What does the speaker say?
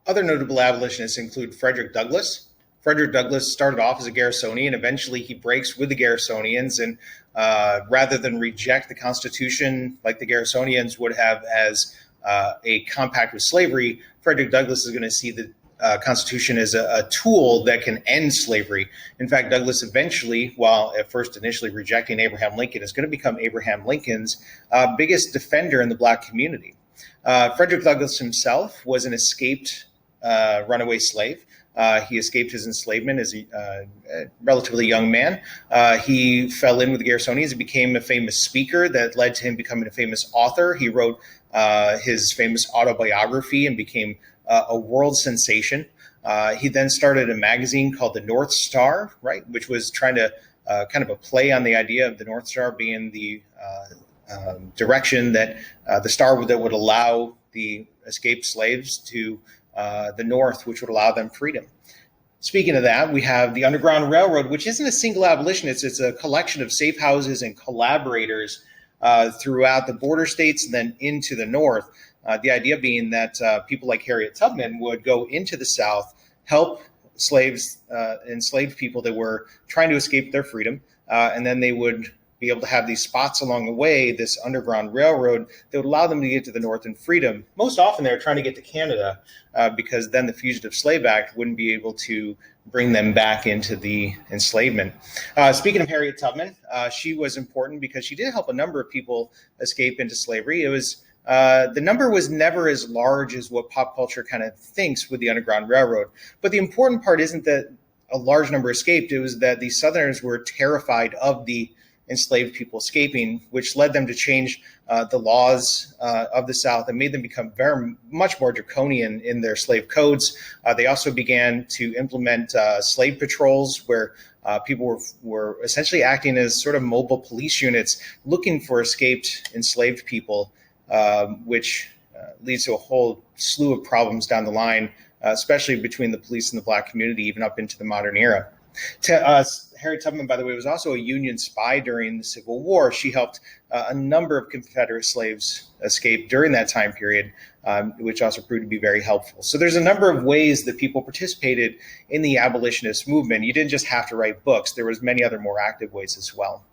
Other notable abolitionists include Frederick Douglass. Frederick Douglass started off as a Garrisonian. Eventually, he breaks with the Garrisonians, and rather than reject the Constitution like the Garrisonians would have as a compact with slavery, Frederick Douglass is going to see the Constitution as a tool that can end slavery. In fact, Douglass eventually, while at first initially rejecting Abraham Lincoln, is going to become Abraham Lincoln's biggest defender in the Black community. Frederick Douglass himself was an escaped runaway slave. He escaped his enslavement as a relatively young man. He fell in with the Garrisonians and became a famous speaker that led to him becoming a famous author. He wrote his famous autobiography and became a world sensation. He then started a magazine called the North Star, right, which was trying to kind of a play on the idea of the North Star being the direction that the star that would allow the escaped slaves to the North, which would allow them freedom. Speaking of that, we have the Underground Railroad, which isn't a single abolitionist. It's a collection of safe houses and collaborators throughout the border states and then into the North. The idea being that people like Harriet Tubman would go into the South, help slaves, enslaved people that were trying to escape their freedom, and then they would be able to have these spots along the way, this Underground Railroad that would allow them to get to the North in freedom. Most often they're trying to get to Canada because then the Fugitive Slave Act wouldn't be able to bring them back into the enslavement. Speaking of Harriet Tubman, she was important because she did help a number of people escape into slavery. It was the number was never as large as what pop culture kind of thinks with the Underground Railroad. But the important part isn't that a large number escaped. It was that the Southerners were terrified of the enslaved people escaping, which led them to change the laws of the South and made them become very much more draconian in their slave codes. They also began to implement slave patrols where people were essentially acting as sort of mobile police units looking for escaped enslaved people, which leads to a whole slew of problems down the line, especially between the police and the Black community, even up into the modern era. Harriet Tubman, by the way, was also a Union spy during the Civil War. She helped a number of Confederate slaves escape during that time period, which also proved to be very helpful. So there's a number of ways that people participated in the abolitionist movement. You didn't just have to write books. There was many other more active ways as well.